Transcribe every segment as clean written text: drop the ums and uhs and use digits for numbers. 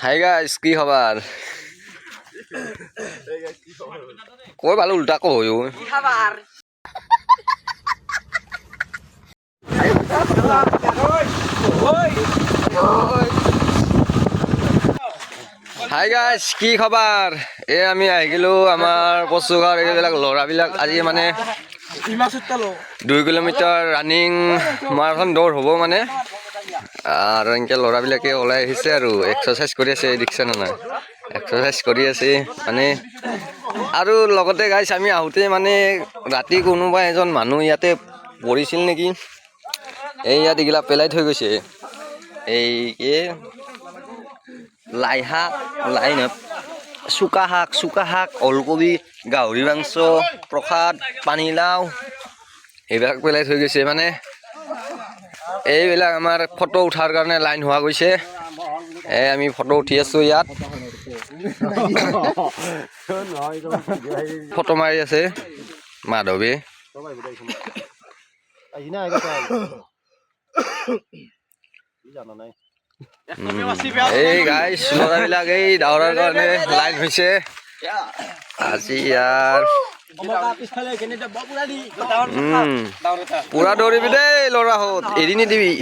Hi guys, কি খবৰ? কই ভালো উল্টা কই কি খবৰ? হাই গাইস, কি খবৰ? আমি আহি গেলো আমাৰ পচুগাঁৱৰ এইবিলাক ল'ৰাবিলাক আজি মানে 2 কিলোমিটাৰ ৰানিং মাৰাথন দৌৰ হ'ব মানে আৰু এনেকৈ ল'ৰাবিলাকে ওলাই আহিছে আৰু এক্সাৰচাইজ কৰি আছে। দেখিছে না নাই? এক্সাৰচাইজ কৰি আছে মানে। আৰু লগতে গাইছ আমি আহোঁতে মানে ৰাতি কোনোবা এজন মানুহ ইয়াতে পৰিছিল নেকি, এই ইয়াত এইগিলা পেলাই থৈ গৈছে। এই লাই শাক, চুকা শাক, ওলকবি, গাহৰি মাংস, প্ৰসাদ, পানীলাও এইবিলাক পেলাই থৈ গৈছে মানে। এইবিলাক আমাৰ ফটো উঠাৰ কাৰণে লাইন হোৱা গৈছে। আমি ফটো উঠি আছো ইয়াত, ফটো মাৰি আছে মাধৱে। এই গাইছ ল'ৰাবিলাক এই দৌৰাৰ কাৰণে লাইন হৈছে আজি ইয়াৰ। পুৰা দৌৰিবি দেই ল'ৰাহঁত, এৰি নিদিবি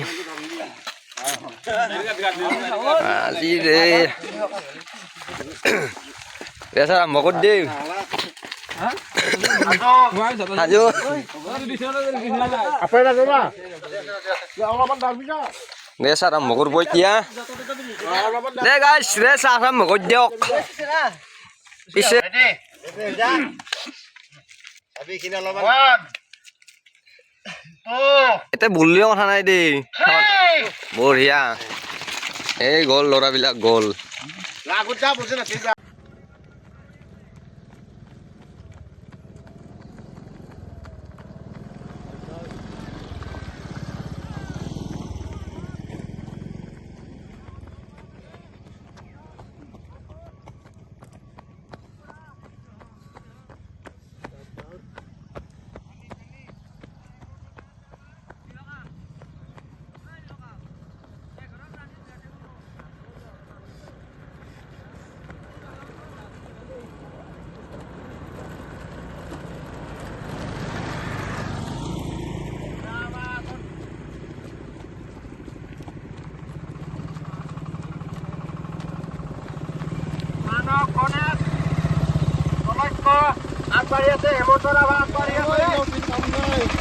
আজি ৰে। ৰেচ আৰম্ভ কৰি দেই। ৰেচ আৰম্ভ কৰিব এতিয়া। দে গাইছ ৰেচ আৰম্ভ কৰি দিয়ক। পিছে এতিয়া বুলিও কথা নাই দেই, বঢ়িয়া। এই গ'ল ল'ৰাবিলাক গ'ল। আগবাঢ়ি আছে হেমন্তৰা আগবাঢ়ি আছে।